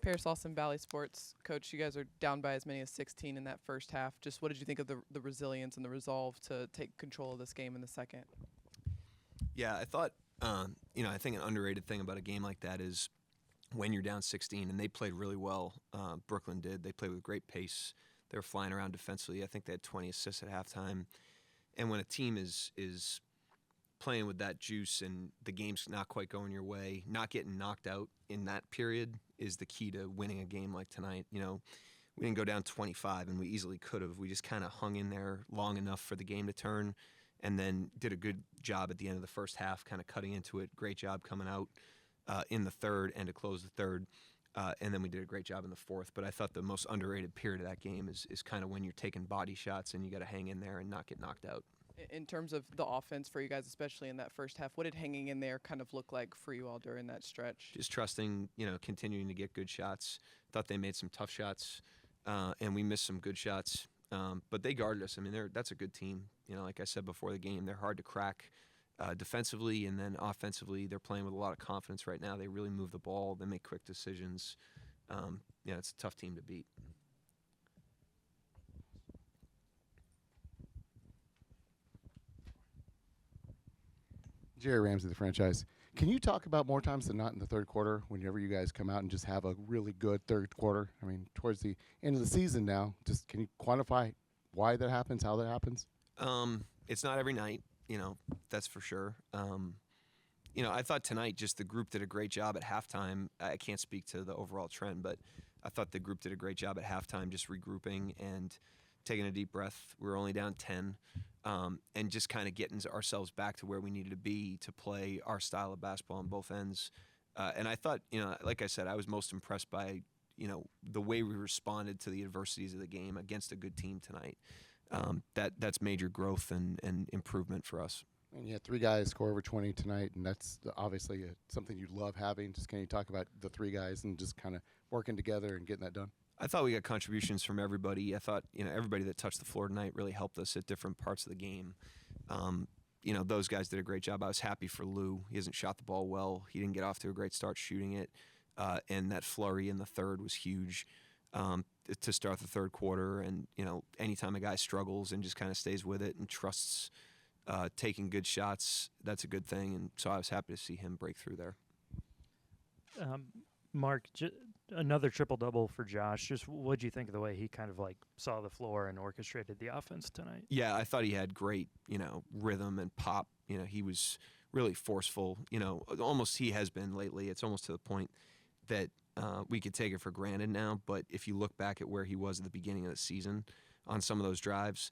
Paris Lawson, Valley Sports. Coach, you guys are down by as many as 16 in that first half. Just what did you think of the resilience and the resolve to take control of this game in the second? Yeah, I thought, I think an underrated thing about a game like that is when you're down 16, and they played really well. Brooklyn did. They played with great pace. They were flying around defensively. I think they had 20 assists at halftime. And when a team is playing with that juice and the game's not quite going your way, not getting knocked out in that period is the key to winning a game like tonight. We didn't go down 25, and we easily could have. We just kind of hung in there long enough for the game to turn, and then did a good job at the end of the first half, kind of cutting into it. Great job coming out in the third and to close the third. And then we did a great job in the fourth. But I thought the most underrated period of that game is kind of when you're taking body shots and you got to hang in there and not get knocked out. In terms of the offense for you guys, especially in that first half, what did hanging in there kind of look like for you all during that stretch? Just trusting, continuing to get good shots. Thought they made some tough shots, and we missed some good shots. But they guarded us. I mean, that's a good team. Like I said before the game, they're hard to crack defensively, and then offensively, they're playing with a lot of confidence right now. They really move the ball. They make quick decisions. It's a tough team to beat. Jerry Ramsey, the franchise. Can you talk about more times than not in the third quarter, whenever you guys come out and just have a really good third quarter? I mean, towards the end of the season now, just can you quantify why that happens, how that happens? It's not every night, that's for sure. I thought tonight just the group did a great job at halftime. I can't speak to the overall trend, but I thought the group did a great job at halftime just regrouping and taking a deep breath. We were only down 10. And just kind of getting ourselves back to where we needed to be to play our style of basketball on both ends. And I thought, like I said, I was most impressed by, the way we responded to the adversities of the game against a good team tonight. That's major growth and improvement for us. And you had three guys score over 20 tonight, and that's obviously something you love having. Just can you talk about the three guys and just kind of working together and getting that done? I thought we got contributions from everybody. I thought, everybody that touched the floor tonight really helped us at different parts of the game. Those guys did a great job. I was happy for Lou. He hasn't shot the ball well. He didn't get off to a great start shooting it. And that flurry in the third was huge to start the third quarter. And, anytime a guy struggles and just kind of stays with it and trusts taking good shots, that's a good thing. And so I was happy to see him break through there. Mark, another triple-double for Josh. Just what do you think of the way he kind of saw the floor and orchestrated the offense tonight? Yeah, I thought he had great, rhythm and pop. He was really forceful. Almost he has been lately. It's almost to the point that we could take it for granted now. But if you look back at where he was at the beginning of the season on some of those drives,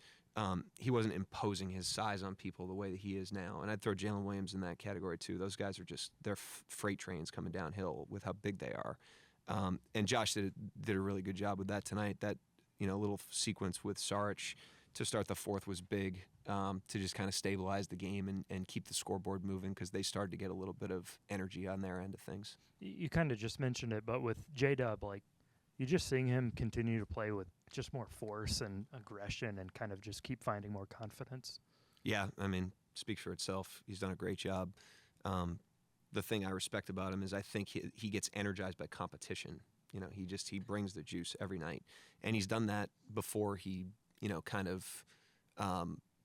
he wasn't imposing his size on people the way that he is now. And I'd throw Jalen Williams in that category too. Those guys are just, they're freight trains coming downhill with how big they are. And Josh did a really good job with that tonight. That little sequence with Saric to start the fourth was big, to just kind of stabilize the game and keep the scoreboard moving because they started to get a little bit of energy on their end of things. You kind of just mentioned it, but with J-Dub, you're just seeing him continue to play with just more force and aggression and kind of just keep finding more confidence. Yeah, I mean, speaks for itself. He's done a great job. The thing I respect about him is I think he gets energized by competition. He brings the juice every night. And he's done that before he, kind of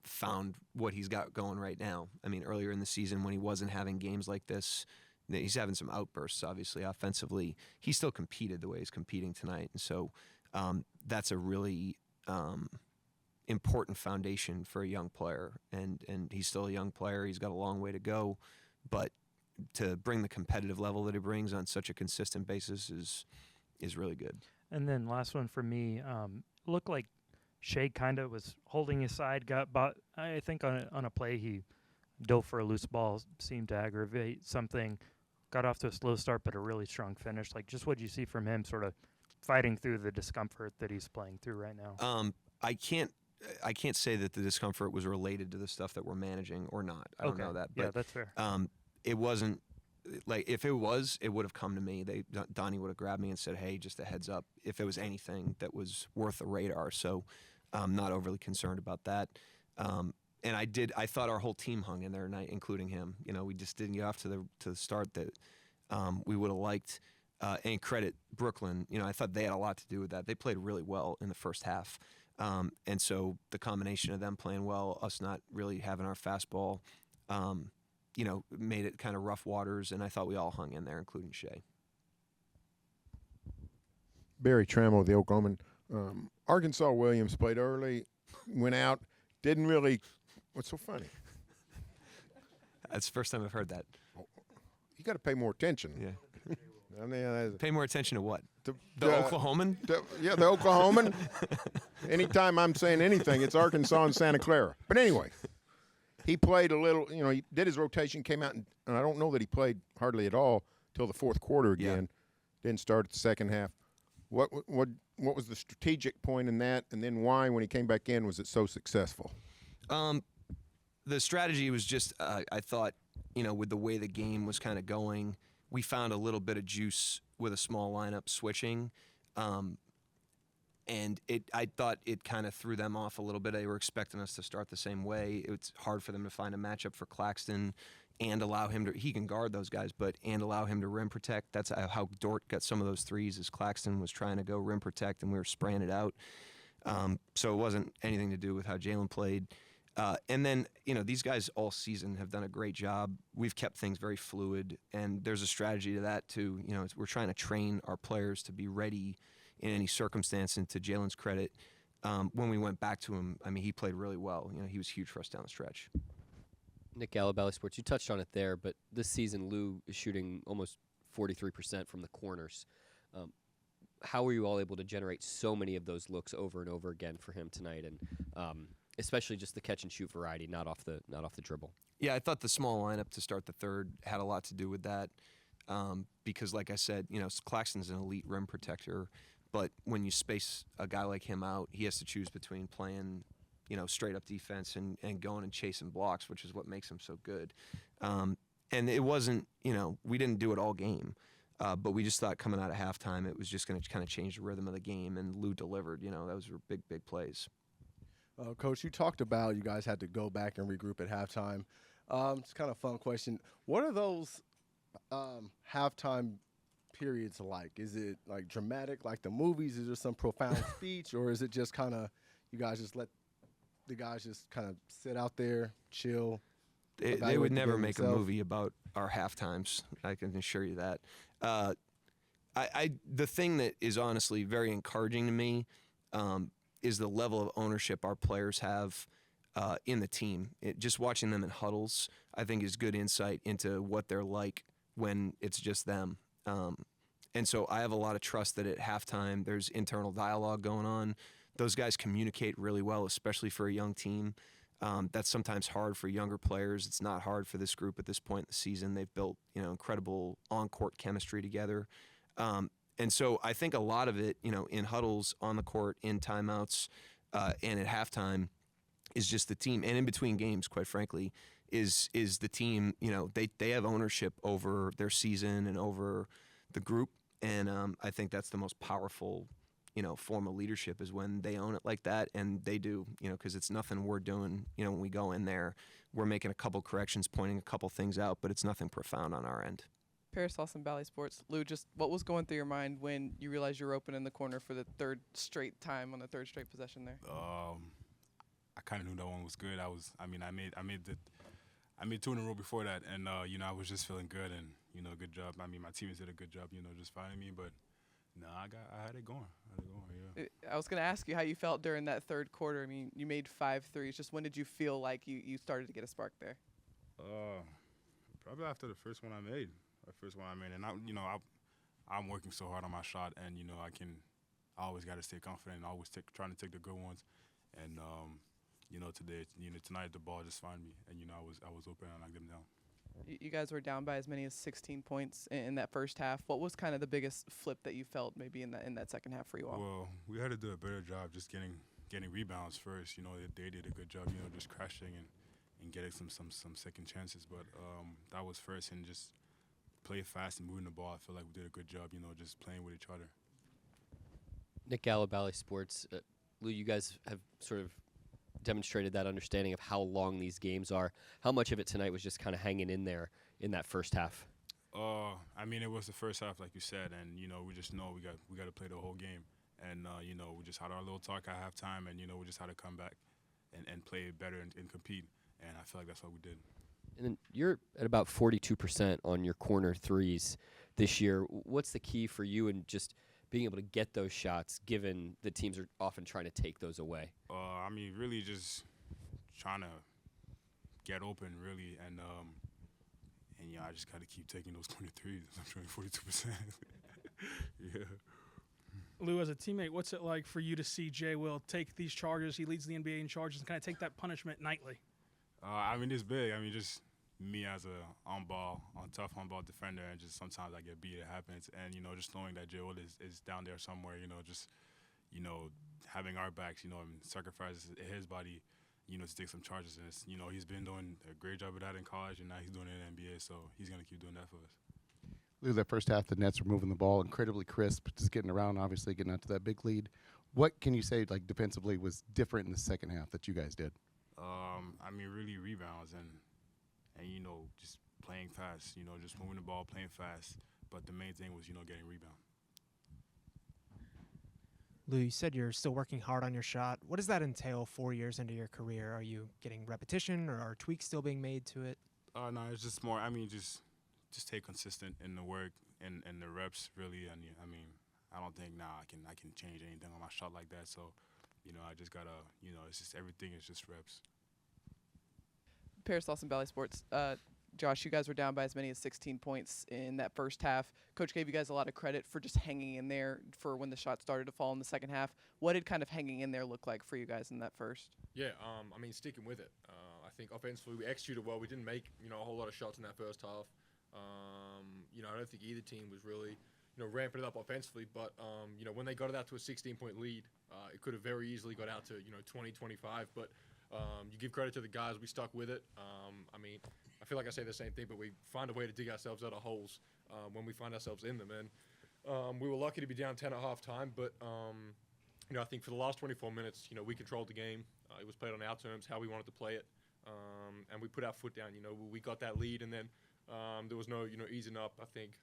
found what he's got going right now. I mean, earlier in the season when he wasn't having games like this, he's having some outbursts, obviously, offensively. He still competed the way he's competing tonight. And so that's a really important foundation for a young player. And he's still a young player. He's got a long way to go. But to bring the competitive level that he brings on such a consistent basis is really good. And then last one for me, looked like Shai kind of was holding his side, I think on a play he dove for a loose ball, seemed to aggravate something, got off to a slow start but a really strong finish. Just what you see from him sort of fighting through the discomfort that he's playing through right now. I can't say that the discomfort was related to the stuff that we're managing or not. I don't know that. But, yeah, that's fair. It wasn't if it was, it would have come to me. Donnie would have grabbed me and said, "Hey, just a heads up." If it was anything that was worth a radar, so I'm not overly concerned about that. And I thought our whole team hung in there tonight, including him. We just didn't get off to the start that we would have liked. and credit Brooklyn. I thought they had a lot to do with that. They played really well in the first half. And so the combination of them playing well, us not really having our fastball, made it kind of rough waters, and I thought we all hung in there, including Shai. Barry Trammell, the Oklahoman. Arkansas Williams played early, went out, didn't really. What's so funny? That's the first time I've heard that. You got to pay more attention. Yeah. I mean, Pay more attention to what? the Oklahoman? the Oklahoman. Anytime I'm saying anything, it's Arkansas and Santa Clara. But anyway, he played a little. He did his rotation, came out, and I don't know that he played hardly at all till the fourth quarter again. Yeah. Didn't start at the second half. What was the strategic point in that, and then why, when he came back in, was it so successful? The strategy was just, I thought, with the way the game was kind of going, we found a little bit of juice with a small lineup switching, and I thought it kind of threw them off a little bit. They were expecting us to start the same way. It's hard for them to find a matchup for Claxton and allow him to, he can guard those guys, and allow him to rim protect. That's how Dort got some of those threes, as Claxton was trying to go rim protect and we were spraying it out. So it wasn't anything to do with how Jalen played. And then, these guys all season have done a great job. We've kept things very fluid, and there's a strategy to that too. We're trying to train our players to be ready in any circumstance, and to Jalen's credit, when we went back to him, he played really well. He was huge for us down the stretch. Nick Gallo, Sports, you touched on it there, but this season Lou is shooting almost 43% from the corners. How were you all able to generate so many of those looks over and over again for him tonight, and especially just the catch and shoot variety, not off the dribble? Yeah, I thought the small lineup to start the third had a lot to do with that, because, like I said, Claxton's an elite rim protector, but when you space a guy like him out, he has to choose between playing straight up defense and going and chasing blocks, which is what makes him so good. And it wasn't, we didn't do it all game, but we just thought coming out of halftime it was just going to kind of change the rhythm of the game, and Lou delivered. Those were big, big plays. Coach, you talked about you guys had to go back and regroup at halftime. It's kind of a fun question. What are those halftime periods like? Is it like dramatic, like the movies? Is there some profound speech, or is it just kind of you guys just let the guys just kind of sit out there, chill? They would never make a movie about our halftimes. I can assure you that. The thing that is honestly very encouraging to me is the level of ownership our players have in the team. Just watching them in huddles, I think, is good insight into what they're like when it's just them. And so I have a lot of trust that at halftime there's internal dialogue going on. Those guys communicate really well, especially for a young team. That's sometimes hard for younger players. It's not hard for this group at this point in the season. They've built, incredible on-court chemistry together. And so I think a lot of it, in huddles, on the court, in timeouts, and at halftime is just the team. And in between games, quite frankly, is the team, they have ownership over their season and over the group. And I think that's the most powerful form of leadership, is when they own it like that, and they do, because it's nothing we're doing, when we go in there. We're making a couple corrections, pointing a couple things out, but it's nothing profound on our end. Paris Lawson, Bally Sports. Lou, just what was going through your mind when you realized you were open in the corner for the third straight time on the third straight possession there? I kind of knew that one was good. I made two in a row before that, and I was just feeling good, and good job. My teammates did a good job, just finding me, but no, I had it going. Yeah. I was going to ask you how you felt during that third quarter. You made 5 threes. Just when did you feel like you started to get a spark there? Probably after the first one I made. And I'm working so hard on my shot, and I always got to stay confident. Always trying to take the good ones, and tonight the ball just found me, and I was open and I knocked them down. You guys were down by as many as 16 points in that first half. What was kind of the biggest flip that you felt maybe in that second half for you all? Well, we had to do a better job just getting rebounds first. They did a good job, just crashing and getting some second chances. But that was first, and just play fast and moving the ball. I feel like we did a good job, just playing with each other. Nick Gallo, Bally Sports. Lou, you guys have sort of demonstrated that understanding of how long these games are. How much of it tonight was just kind of hanging in there in that first half? I mean, it was the first half, like you said, and we just know we got to play the whole game, and we just had our little talk at halftime, and we just had to come back and play better and compete, and I feel like that's what we did. And then you're at about 42% on your corner threes this year. What's the key for you in just being able to get those shots, given the teams are often trying to take those away? I mean, really just trying to get open, really, and I just got to keep taking those 23s. I'm showing 42%. Yeah. Lou, as a teammate, what's it like for you to see Jay Will take these charges? He leads the NBA in charges and kind of take that punishment nightly. I mean, it's big. I mean, just me as a tough on-ball defender, and just sometimes I get beat. It happens, and just knowing that Jay Will is down there somewhere. Just having our backs. And sacrifices his body. To take some charges, and it's, he's been doing a great job of that in college, and now he's doing it in the NBA. So he's gonna keep doing that for us. Lou, that first half, the Nets were moving the ball incredibly crisp, just getting around, obviously getting out to that big lead. What can you say, like, defensively was different in the second half that you guys did? I mean, really rebounds and just playing fast. Just moving the ball, playing fast. But the main thing was getting rebound. Lou, you said you're still working hard on your shot. What does that entail 4 years into your career? Are you getting repetition, or are tweaks still being made to it? No, it's just more. I mean, just stay consistent in the work and the reps, really. And I mean, I don't think now I can change anything on my shot like that. So, I just gotta, it's just everything is just reps. Paris Lawson Valley Sports. Josh, you guys were down by as many as 16 points in that first half. Coach gave you guys a lot of credit for just hanging in there for when the shots started to fall in the second half. What did kind of hanging in there look like for you guys in that first? Yeah, I mean, sticking with it. I think offensively we executed well. We didn't make, a whole lot of shots in that first half. I don't think either team was really, ramping it up offensively. But, when they got it out to a 16-point lead, it could have very easily got out to, 20, 25. But you give credit to the guys. We stuck with it. I mean, I feel like I say the same thing, but we find a way to dig ourselves out of holes when we find ourselves in them. And we were lucky to be down 10 at halftime, but I think for the last 24 minutes, we controlled the game. It was played on our terms, how we wanted to play it, and we put our foot down. We got that lead, and then there was no easing up. I think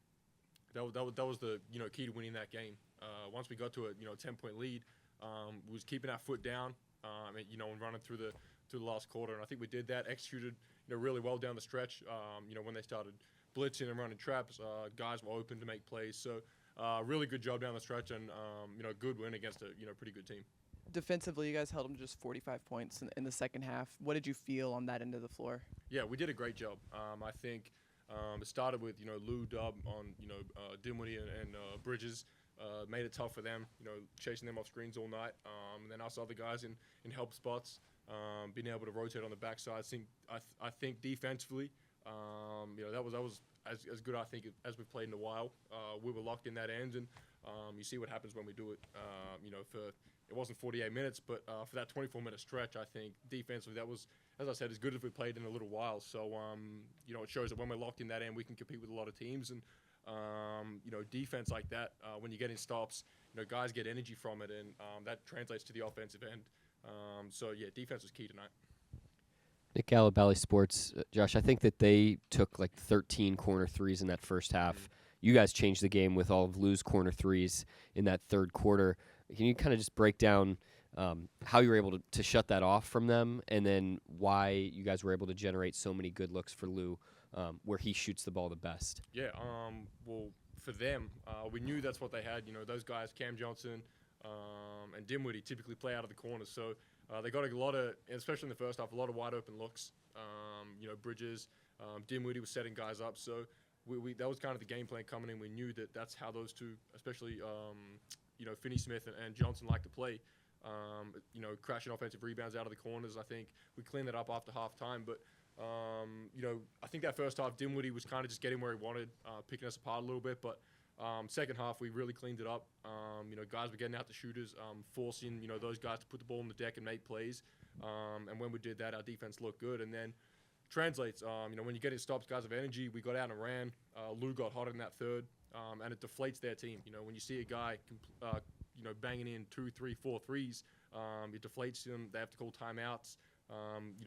that was the key to winning that game. Once we got to a 10-point lead, we was keeping our foot down, and running through the last quarter, and I think we did that. Executed really well down the stretch. When they started blitzing and running traps, guys were open to make plays. So really good job down the stretch, and good win against a pretty good team. Defensively, you guys held them to just 45 points in the second half. What did you feel on that end of the floor? Yeah, we did a great job. I think it started with Lou, Dub on Dinwiddie and Bridges. Made it tough for them, chasing them off screens all night. And then us other guys in help spots, being able to rotate on the backside. I think defensively, that was as good, I think, as we've played in a while. We were locked in that end, and you see what happens when we do it. It wasn't 48 minutes, but for that 24-minute stretch, I think defensively that was, as I said, as good as we played in a little while. So, it shows that when we're locked in that end, we can compete with a lot of teams. And, defense like that, when you get in stops, guys get energy from it, and that translates to the offensive end. Defense was key tonight. Nick Gallo, Sports. Josh, I think that they took like 13 corner threes in that first half. You guys changed the game with all of Lou's corner threes in that third quarter. Can you kind of just break down how you were able to shut that off from them, and then why you guys were able to generate so many good looks for Lou where he shoots the ball the best? Yeah, well, for them, we knew that's what they had. Those guys, Cam Johnson and Dinwiddie, typically play out of the corners. So they got a lot of, especially in the first half, a lot of wide open looks. Bridges, Dinwiddie was setting guys up. So that was kind of the game plan coming in. We knew that that's how those two, especially Finney-Smith and Johnson, like to play. Crashing offensive rebounds out of the corners. I think we cleaned that up after halftime. But, I think that first half, Dinwiddie was kind of just getting where he wanted, picking us apart a little bit. But second half, we really cleaned it up. Guys were getting out the shooters, forcing, those guys to put the ball on the deck and make plays. And when we did that, our defense looked good. And then translates, when you get in stops, guys have energy. We got out and ran. Lou got hot in that third, and it deflates their team. When you see a guy, banging in 2, 3, 4 threes, it deflates them. They have to call timeouts.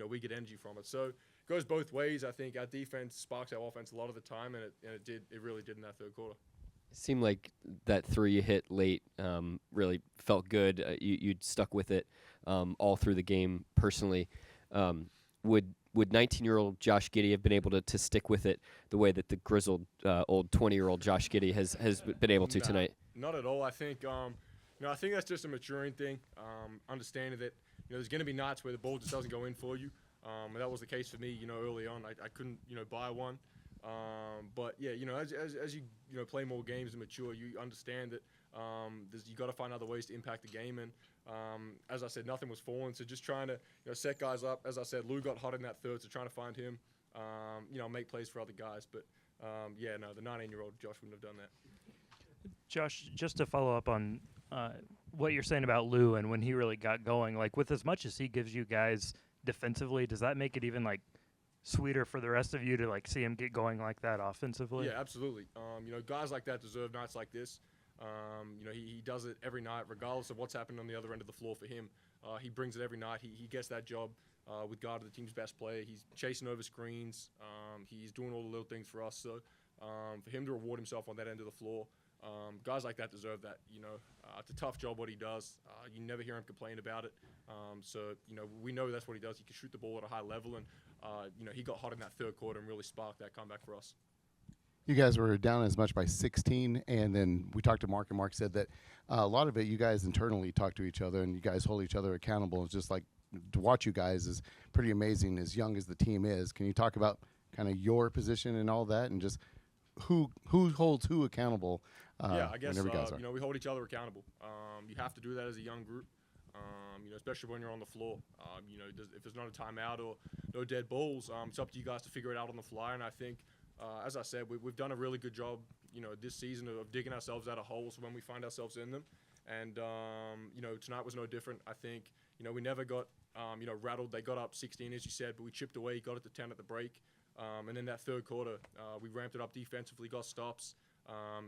We get energy from it. So goes both ways. I think our defense sparks our offense a lot of the time, and it really did in that third quarter. It seemed like that three you hit late really felt good. You'd stuck with it all through the game personally. Would 19-year-old Josh Giddey have been able to stick with it the way that the grizzled old 20-year-old Josh Giddey has been able to tonight? Not at all. I think I think that's just a maturing thing. Understanding that there's going to be nights where the ball just doesn't go in for you. And that was the case for me. Early on, I couldn't buy one. But yeah, as you play more games and mature, you understand that you got to find other ways to impact the game. And as I said, nothing was falling. So just trying to set guys up. As I said, Lou got hot in that third, so trying to find him. Make plays for other guys. But the 19-year-old Josh wouldn't have done that. Josh, just to follow up on what you're saying about Lou and when he really got going, like with as much as he gives you guys defensively, does that make it even like sweeter for the rest of you to like see him get going like that offensively? Yeah, absolutely. Guys like that deserve nights like this. He does it every night, regardless of what's happening on the other end of the floor for him. He brings it every night. He gets that job with God, the team's best player. He's chasing over screens. He's doing all the little things for us. So for him to reward himself on that end of the floor, guys like that deserve that. It's a tough job what he does. You never hear him complain about it. We know that's what he does. He can shoot the ball at a high level, and he got hot in that third quarter and really sparked that comeback for us. You guys were down as much by 16, and then we talked to Mark, and Mark said that a lot of it you guys internally talk to each other, and you guys hold each other accountable. It's just like to watch you guys is pretty amazing as young as the team is. Can you talk about kind of your position and all that, and just who holds who accountable? I guess whenever you guys are? we hold each other accountable. You have to do that as a young group. Especially when you're on the floor. If there's not a timeout or no dead balls, it's up to you guys to figure it out on the fly. And I think, as I said, we've done a really good job, this season of digging ourselves out of holes when we find ourselves in them. And, tonight was no different. I think, we never got, rattled. They got up 16, as you said, but we chipped away, got it to 10 at the break. And then that third quarter, we ramped it up defensively, got stops,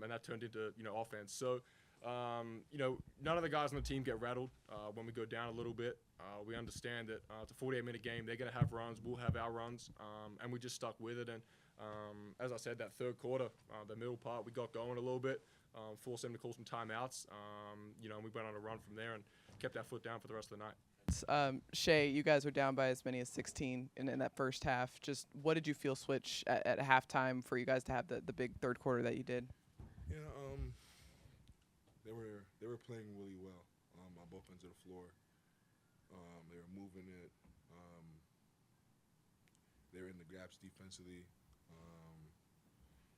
and that turned into, offense. So, none of the guys on the team get rattled when we go down a little bit. We understand that it's a 48-minute game. They're going to have runs. We'll have our runs. And we just stuck with it. And as I said, that third quarter, the middle part, we got going a little bit, forced them to call some timeouts. And we went on a run from there and kept our foot down for the rest of the night. Shai, you guys were down by as many as 16 in that first half. Just what did you feel switch at halftime for you guys to have the big third quarter that you did? Yeah, they were playing really well on both ends of the floor. They were moving it. They were in the gaps defensively,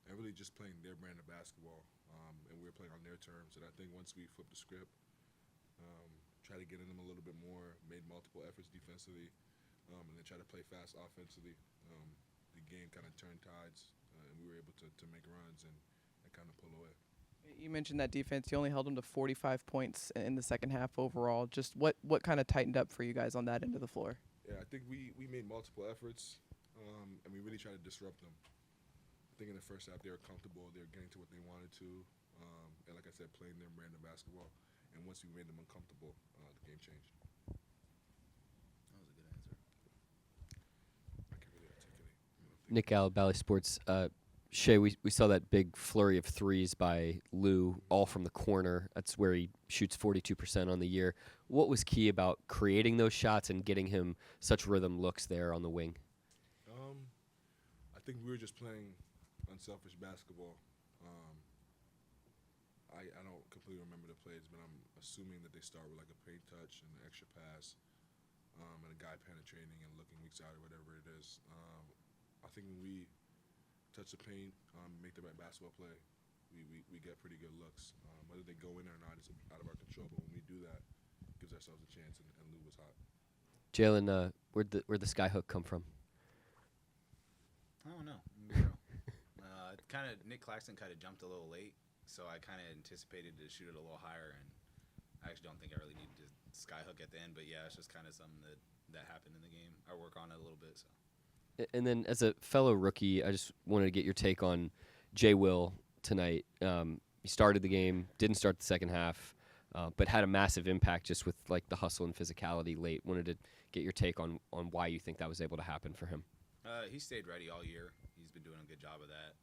and really just playing their brand of basketball. And we were playing on their terms. And I think once we flipped the script, tried to get in them a little bit more, made multiple efforts defensively, and then try to play fast offensively, the game kind of turned tides, and we were able to make runs and kind of pull away. You mentioned that defense. You only held them to 45 points in the second half overall. Just what kind of tightened up for you guys on that end of the floor? Yeah, I think we made multiple efforts, and we really tried to disrupt them. I think in the first half they were comfortable. They were getting to what they wanted to, and like I said, playing their brand of basketball. And once we made them uncomfortable, the game changed. That was a good answer. I can't really articulate. Nick Allen, Valley Sports. Shai, we saw that big flurry of threes by Lou, all from the corner. That's where he shoots 42% on the year. What was key about creating those shots and getting him such rhythm looks there on the wing? I think we were just playing unselfish basketball. I don't completely remember the plays, but I'm assuming that they start with like a paint touch and an extra pass, and a guy penetrating and looking weak side or whatever it is. I think when we touch the paint, make the right basketball play, we get pretty good looks. Whether they go in or not is out of our control, but when we do that, it gives ourselves a chance, and Lou was hot. Jalen, where'd the sky hook come from? I don't know. Nick Claxton kind of jumped a little late, so I kind of anticipated to shoot it a little higher, and I actually don't think I really needed to sky hook at the end. But yeah, it's just kind of something that happened in the game. I work on it a little bit. So. And then as a fellow rookie, I just wanted to get your take on Jay Will tonight. He started the game, didn't start the second half, but had a massive impact just with like the hustle and physicality late. Wanted to get your take on why you think that was able to happen for him. He stayed ready all year. He's been doing a good job of that.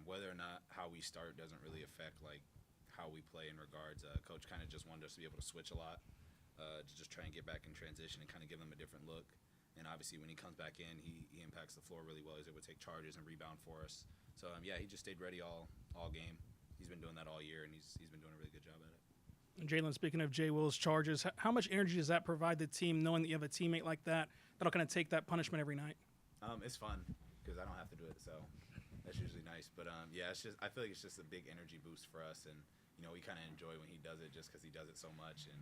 Whether or not how we start doesn't really affect like how we play in regards. Coach kind of just wanted us to be able to switch a lot, to just try and get back in transition and kind of give them a different look. And obviously, when he comes back in, he impacts the floor really well. He's able to take charges and rebound for us. So yeah, he just stayed ready all game. He's been doing that all year, and he's been doing a really good job at it. And Jalen, speaking of Jay Will's charges, how much energy does that provide the team knowing that you have a teammate like that that'll kind of take that punishment every night? It's fun because I don't have to do it, so that's usually nice. But yeah, it's just I feel like it's just a big energy boost for us, and we kind of enjoy when he does it just because he does it so much, and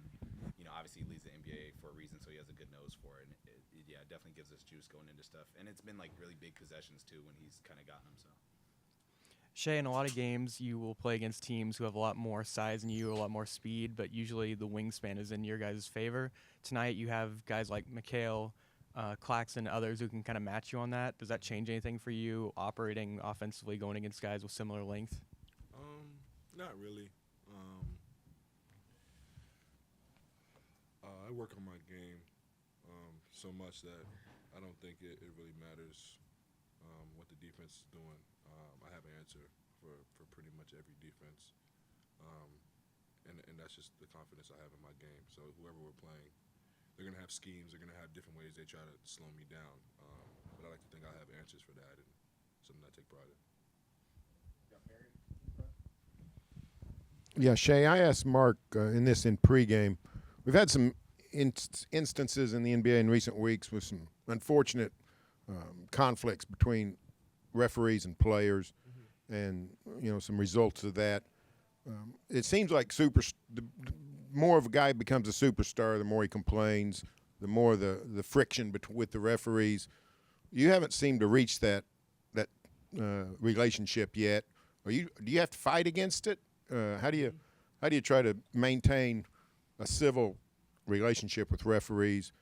obviously he leads the NBA for a reason, so he has a good nose for it. And it definitely gives us juice going into stuff, and it's been like really big possessions too when he's kind of gotten them. So. Shai, in a lot of games, you will play against teams who have a lot more size than you, a lot more speed, but usually the wingspan is in your guys' favor. Tonight, you have guys like Mikhail, Claxton, others who can kind of match you on that. Does that change anything for you operating offensively, going against guys with similar length? Not really. I work on my game so much that I don't think it really matters what the defense is doing. I have an answer for pretty much every defense, and that's just the confidence I have in my game. So whoever we're playing, they're going to have schemes. They're going to have different ways they try to slow me down. But I like to think I have answers for that, and something I take pride in. Yeah, Shai, I asked Mark in pregame. We've had some instances in the NBA in recent weeks with some unfortunate conflicts between referees and players, and some results of that. It seems like the more of a guy becomes a superstar, the more he complains, the more the friction with the referees. You haven't seemed to reach that relationship yet. Do you have to fight against it? How do you try to maintain a civil relationship with referees,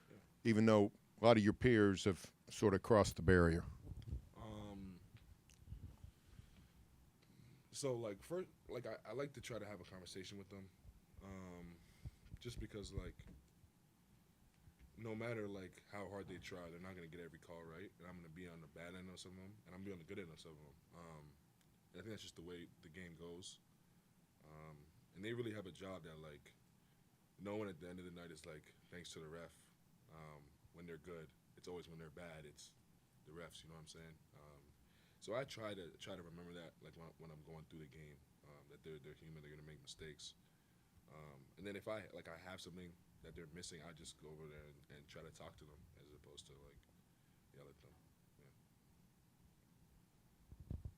even though a lot of your peers have sort of crossed the barrier? So like first, I like to try to have a conversation with them, just because no matter how hard they try, they're not gonna get every call right, and I'm gonna be on the bad end of some of them, and I'm gonna be on the good end of some of them. And I think that's just the way the game goes. And they really have a job that no one at the end of the night is thanks to the ref. When they're good, it's always when they're bad, it's the refs. You know what I'm saying? So I try to remember that when I'm going through the game, that they're human, they're gonna make mistakes. And then if I have something that they're missing, I just go over there and try to talk to them as opposed to yell at them.